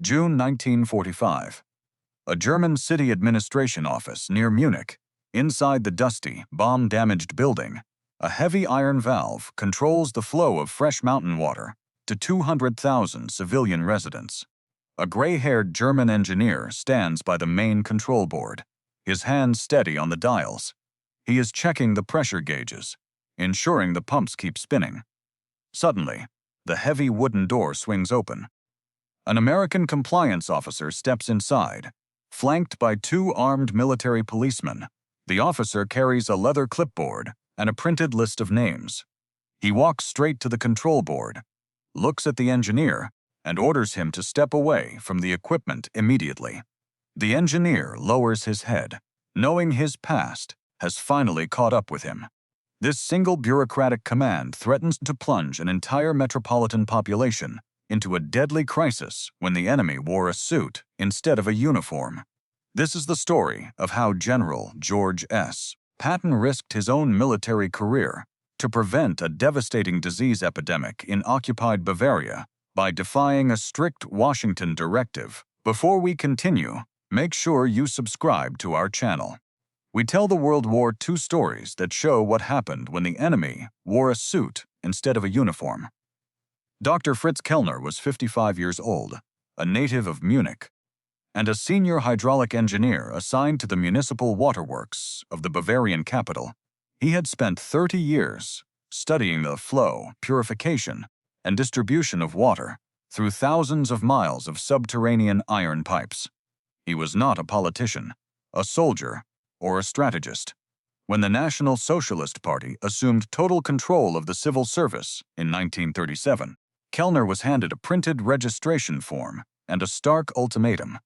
June 1945. A German city administration office near Munich. Inside the dusty, bomb-damaged building, a heavy iron valve controls the flow of fresh mountain water to 200,000 civilian residents. A gray-haired German engineer stands by the main control board, his hands steady on the dials. He is checking the pressure gauges, ensuring the pumps keep spinning. Suddenly, the heavy wooden door swings open. An American compliance officer steps inside, flanked by two armed military policemen. The officer carries a leather clipboard and a printed list of names. He walks straight to the control board, looks at the engineer, and orders him to step away from the equipment immediately. The engineer lowers his head, knowing his past has finally caught up with him. This single bureaucratic command threatens to plunge an entire metropolitan population into a deadly crisis when the enemy wore a suit instead of a uniform. This is the story of how General George S. Patton risked his own military career to prevent a devastating disease epidemic in occupied Bavaria by defying a strict Washington directive. Before we continue, make sure you subscribe to our channel. We tell the World War II stories that show what happened when the enemy wore a suit instead of a uniform. Dr. Fritz Kellner was 55 years old, a native of Munich, and a senior hydraulic engineer assigned to the municipal waterworks of the Bavarian capital. He had spent 30 years studying the flow, purification, and distribution of water through thousands of miles of subterranean iron pipes. He was not a politician, a soldier, or a strategist. When the National Socialist Party assumed total control of the civil service in 1937, Kellner was handed a printed registration form and a stark ultimatum.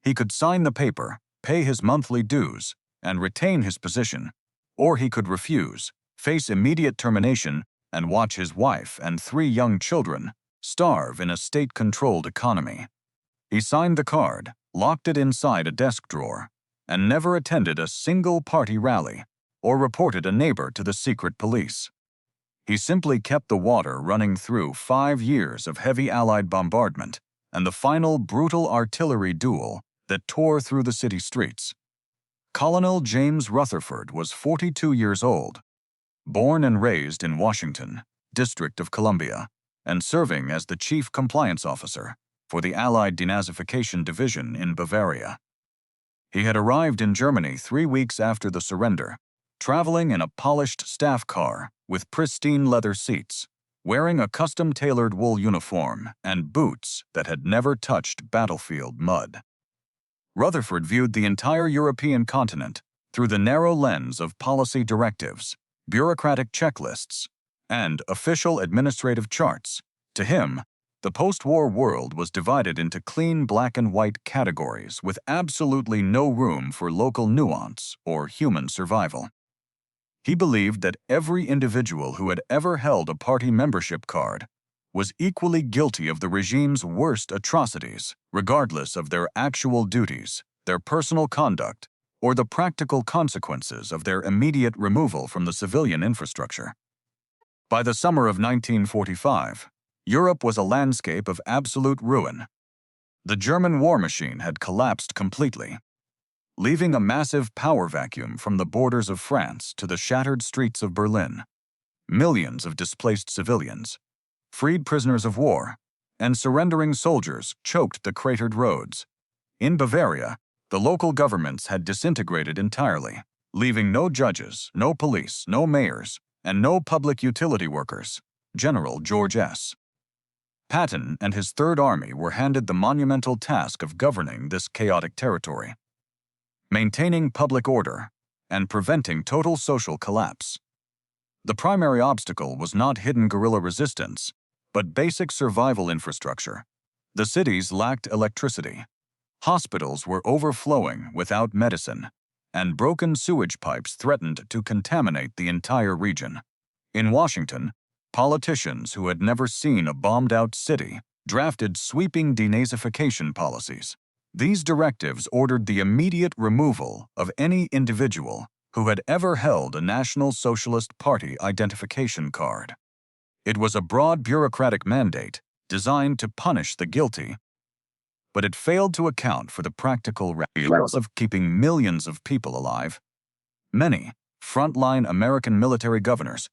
He could sign the paper, pay his monthly dues, and retain his position, or he could refuse, face immediate termination, and watch his wife and 3 young children starve in a state-controlled economy. He signed the card, locked it inside a desk drawer, and never attended a single party rally or reported a neighbor to the secret police. He simply kept the water running through 5 years of heavy Allied bombardment and the final brutal artillery duel that tore through the city streets. Colonel James Rutherford was 42 years old, born and raised in Washington, District of Columbia, and serving as the chief compliance officer for the Allied Denazification Division in Bavaria. He had arrived in Germany 3 weeks after the surrender, traveling in a polished staff car with pristine leather seats, wearing a custom-tailored wool uniform and boots that had never touched battlefield mud. Rutherford viewed the entire European continent through the narrow lens of policy directives, bureaucratic checklists, and official administrative charts. To him, the post-war world was divided into clean black and white categories with absolutely no room for local nuance or human survival. He believed that every individual who had ever held a party membership card was equally guilty of the regime's worst atrocities, regardless of their actual duties, their personal conduct, or the practical consequences of their immediate removal from the civilian infrastructure. By the summer of 1945, Europe was a landscape of absolute ruin. The German war machine had collapsed completely, leaving a massive power vacuum from the borders of France to the shattered streets of Berlin. Millions of displaced civilians, freed prisoners of war, and surrendering soldiers choked the cratered roads. In Bavaria, the local governments had disintegrated entirely, leaving no judges, no police, no mayors, and no public utility workers. General George S. Patton and his Third Army were handed the monumental task of governing this chaotic territory, maintaining public order, and preventing total social collapse. The primary obstacle was not hidden guerrilla resistance, but basic survival infrastructure. The cities lacked electricity, hospitals were overflowing without medicine, and broken sewage pipes threatened to contaminate the entire region. In Washington, politicians who had never seen a bombed-out city drafted sweeping denazification policies. These directives ordered the immediate removal of any individual who had ever held a National Socialist Party identification card. It was a broad bureaucratic mandate designed to punish the guilty but it failed to account for the practical realities of keeping millions of people alive. Many frontline American military governors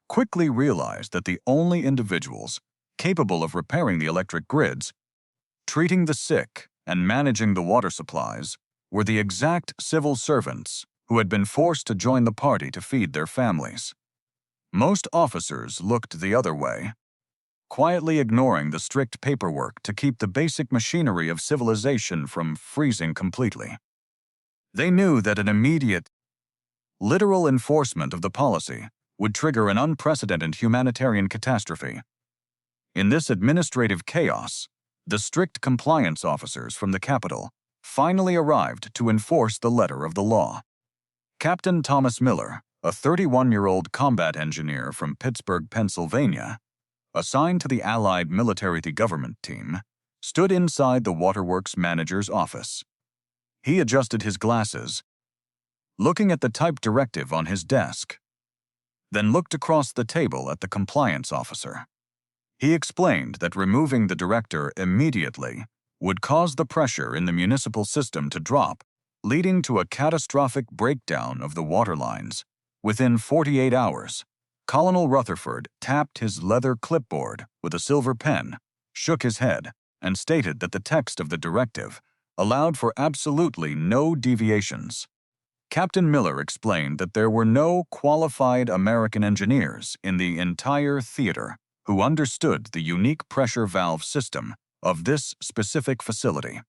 quickly realized that the only individuals capable of repairing the electric grids, treating the sick, and managing the water supplies were the exact civil servants who had been forced to join the party to feed their families. Most officers looked the other way, quietly ignoring the strict paperwork to keep the basic machinery of civilization from freezing completely. They knew that an immediate, literal enforcement of the policy would trigger an unprecedented humanitarian catastrophe. In this administrative chaos, the strict compliance officers from the Capitol finally arrived to enforce the letter of the law. Captain Thomas Miller, a 31-year-old combat engineer from Pittsburgh, Pennsylvania, assigned to the Allied military government team, stood inside the waterworks manager's office. He adjusted his glasses, looking at the typed directive on his desk, then looked across the table at the compliance officer. He explained that removing the director immediately would cause the pressure in the municipal system to drop, leading to a catastrophic breakdown of the water lines. Within 48 hours, Colonel Rutherford tapped his leather clipboard with a silver pen, shook his head, and stated that the text of the directive allowed for absolutely no deviations. Captain Miller explained that there were no qualified American engineers in the entire theater who understood the unique pressure valve system of this specific facility.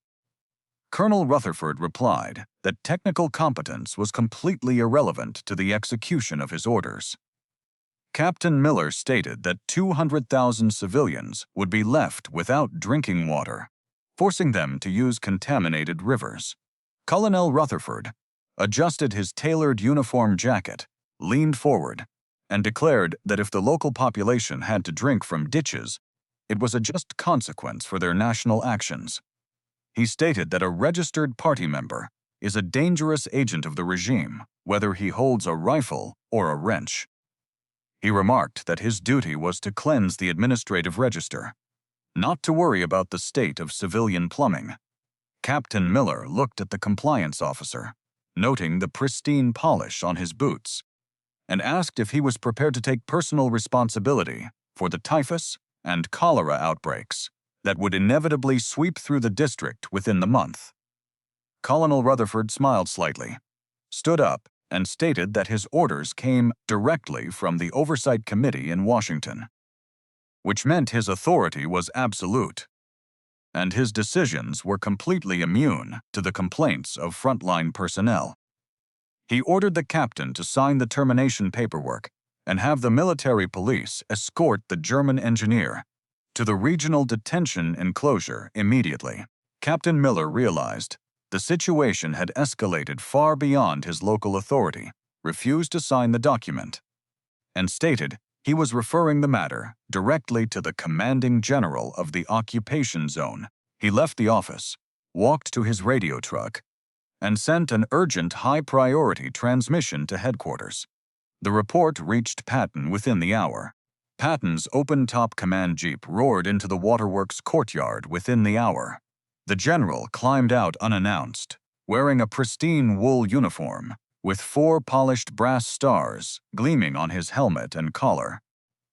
Colonel Rutherford replied that technical competence was completely irrelevant to the execution of his orders. Captain Miller stated that 200,000 civilians would be left without drinking water, forcing them to use contaminated rivers. Colonel Rutherford adjusted his tailored uniform jacket, leaned forward, and declared that if the local population had to drink from ditches, it was a just consequence for their national actions. He stated that a registered party member is a dangerous agent of the regime, whether he holds a rifle or a wrench. He remarked that his duty was to cleanse the administrative register, not to worry about the state of civilian plumbing. Captain Miller looked at the compliance officer, noting the pristine polish on his boots, and asked if he was prepared to take personal responsibility for the typhus and cholera outbreaks that would inevitably sweep through the district within the month. Colonel Rutherford smiled slightly, stood up, and stated that his orders came directly from the Oversight Committee in Washington, which meant his authority was absolute, and his decisions were completely immune to the complaints of frontline personnel. He ordered the captain to sign the termination paperwork and have the military police escort the German engineer to the regional detention enclosure immediately. Captain Miller realized the situation had escalated far beyond his local authority, refused to sign the document, and stated he was referring the matter directly to the commanding general of the occupation zone. He left the office, walked to his radio truck, and sent an urgent high-priority transmission to headquarters. The report reached Patton within the hour. Patton's open-top command jeep roared into the waterworks courtyard within the hour. The general climbed out unannounced, wearing a pristine wool uniform, with 4 polished brass stars gleaming on his helmet and collar,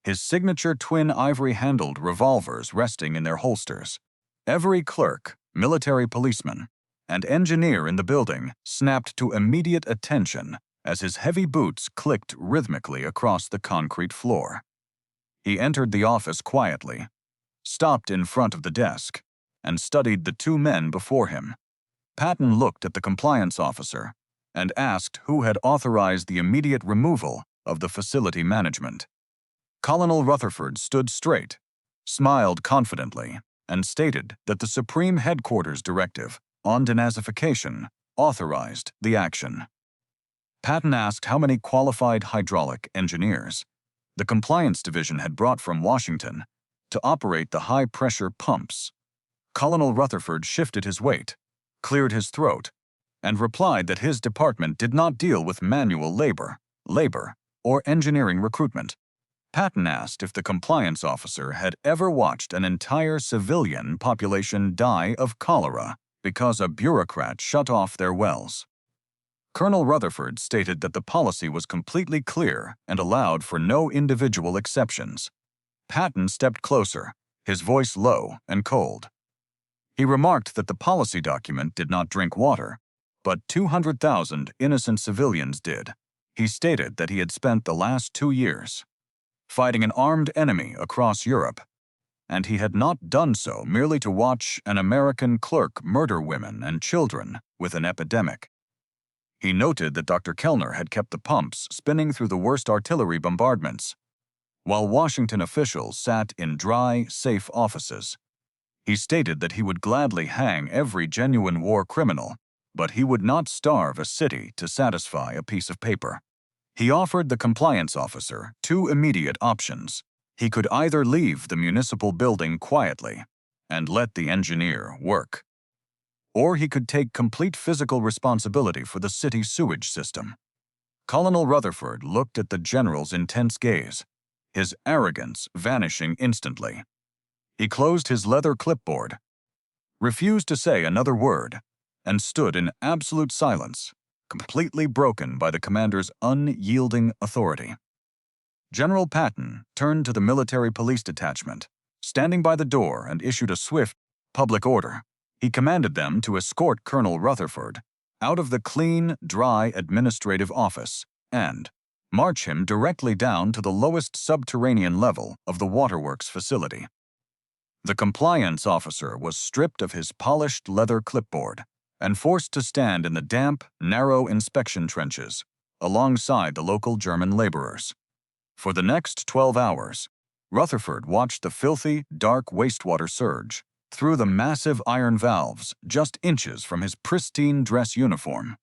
his signature twin ivory-handled revolvers resting in their holsters. Every clerk, military policeman, and engineer in the building snapped to immediate attention as his heavy boots clicked rhythmically across the concrete floor. He entered the office quietly, stopped in front of the desk, and studied the 2 men before him. Patton looked at the compliance officer and asked who had authorized the immediate removal of the facility management. Colonel Rutherford stood straight, smiled confidently, and stated that the Supreme Headquarters Directive on denazification authorized the action. Patton asked how many qualified hydraulic engineers the Compliance Division had brought from Washington to operate the high-pressure pumps. Colonel Rutherford shifted his weight, cleared his throat, and replied that his department did not deal with manual labor, or engineering recruitment. Patton asked if the compliance officer had ever watched an entire civilian population die of cholera because a bureaucrat shut off their wells. Colonel Rutherford stated that the policy was completely clear and allowed for no individual exceptions. Patton stepped closer, his voice low and cold. He remarked that the policy document did not drink water, but 200,000 innocent civilians did. He stated that he had spent the last 2 years fighting an armed enemy across Europe, and he had not done so merely to watch an American clerk murder women and children with an epidemic. He noted that Dr. Kellner had kept the pumps spinning through the worst artillery bombardments, while Washington officials sat in dry, safe offices. He stated that he would gladly hang every genuine war criminal, but he would not starve a city to satisfy a piece of paper. He offered the compliance officer 2 immediate options. He could either leave the municipal building quietly and let the engineer work, or he could take complete physical responsibility for the city's sewage system. Colonel Rutherford looked at the general's intense gaze, his arrogance vanishing instantly. He closed his leather clipboard, refused to say another word, and stood in absolute silence, completely broken by the commander's unyielding authority. General Patton turned to the military police detachment, standing by the door, and issued a swift, public order. He commanded them to escort Colonel Rutherford out of the clean, dry administrative office and march him directly down to the lowest subterranean level of the waterworks facility. The compliance officer was stripped of his polished leather clipboard and forced to stand in the damp, narrow inspection trenches alongside the local German laborers. For the next 12 hours, Rutherford watched the filthy, dark wastewater surge through the massive iron valves just inches from his pristine dress uniform.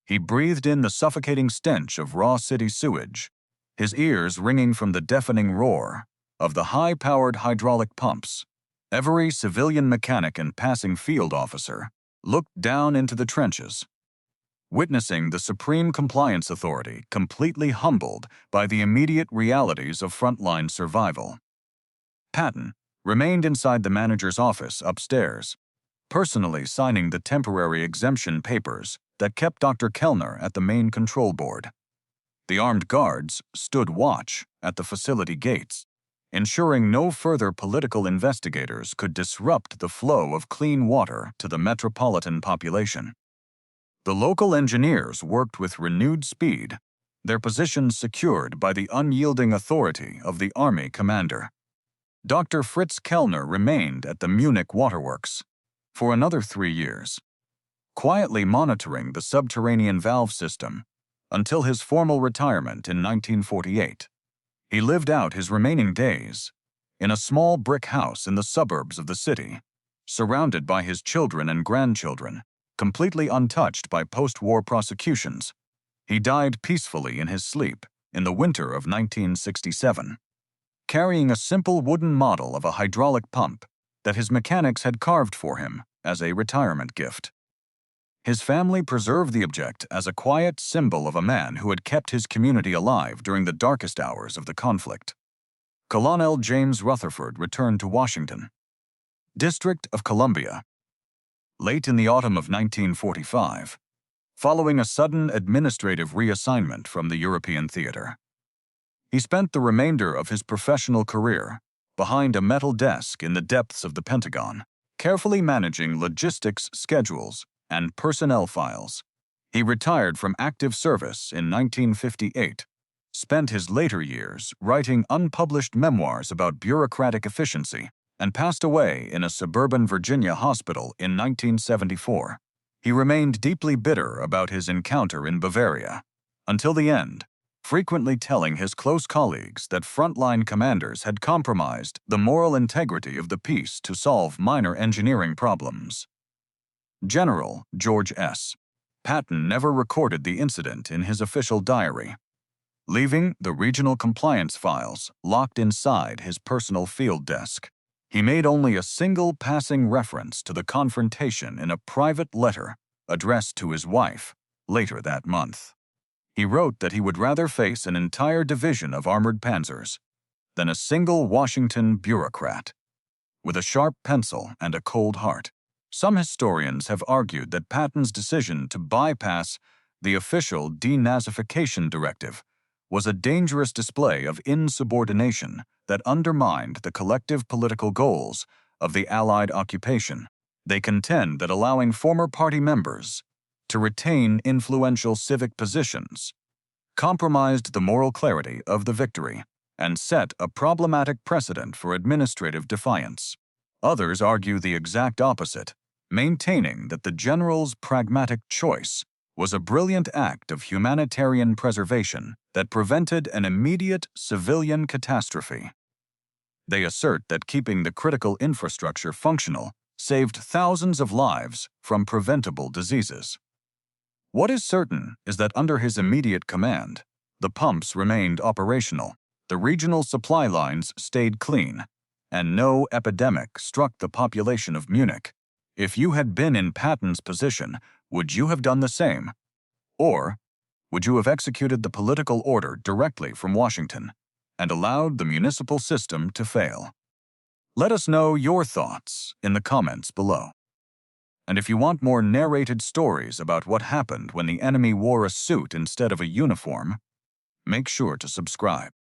He breathed in the suffocating stench of raw city sewage, his ears ringing from the deafening roar of the high-powered hydraulic pumps. Every civilian mechanic and passing field officer looked down into the trenches, witnessing the Supreme Compliance Authority completely humbled by the immediate realities of frontline survival. Patton remained inside the manager's office upstairs, personally signing the temporary exemption papers that kept Dr. Kellner at the main control board. The armed guards stood watch at the facility gates, ensuring no further political investigators could disrupt the flow of clean water to the metropolitan population. The local engineers worked with renewed speed, their positions secured by the unyielding authority of the Army commander. Dr. Fritz Kellner remained at the Munich waterworks for another 3 years, quietly monitoring the subterranean valve system until his formal retirement in 1948. He lived out his remaining days in a small brick house in the suburbs of the city, surrounded by his children and grandchildren, completely untouched by post-war prosecutions. He died peacefully in his sleep in the winter of 1967, carrying a simple wooden model of a hydraulic pump that his mechanics had carved for him as a retirement gift. His family preserved the object as a quiet symbol of a man who had kept his community alive during the darkest hours of the conflict. Colonel James Rutherford returned to Washington, District of Columbia, late in the autumn of 1945, following a sudden administrative reassignment from the European theater. He spent the remainder of his professional career behind a metal desk in the depths of the Pentagon, carefully managing logistics schedules and personnel files. He retired from active service in 1958, spent his later years writing unpublished memoirs about bureaucratic efficiency, and passed away in a suburban Virginia hospital in 1974. He remained deeply bitter about his encounter in Bavaria until the end, frequently telling his close colleagues that frontline commanders had compromised the moral integrity of the peace to solve minor engineering problems. General George S. Patton never recorded the incident in his official diary, leaving the regional compliance files locked inside his personal field desk. He made only a single passing reference to the confrontation in a private letter addressed to his wife later that month. He wrote that he would rather face an entire division of armored panzers than a single Washington bureaucrat. With a sharp pencil and a cold heart, some historians have argued that Patton's decision to bypass the official denazification directive was a dangerous display of insubordination that undermined the collective political goals of the Allied occupation. They contend that allowing former party members to retain influential civic positions compromised the moral clarity of the victory and set a problematic precedent for administrative defiance. Others argue the exact opposite, maintaining that the general's pragmatic choice was a brilliant act of humanitarian preservation that prevented an immediate civilian catastrophe. They assert that keeping the critical infrastructure functional saved thousands of lives from preventable diseases. What is certain is that under his immediate command, the pumps remained operational, the regional supply lines stayed clean, and no epidemic struck the population of Munich. If you had been in Patton's position, would you have done the same? Or would you have executed the political order directly from Washington and allowed the municipal system to fail? Let us know your thoughts in the comments below. And if you want more narrated stories about what happened when the enemy wore a suit instead of a uniform, make sure to subscribe.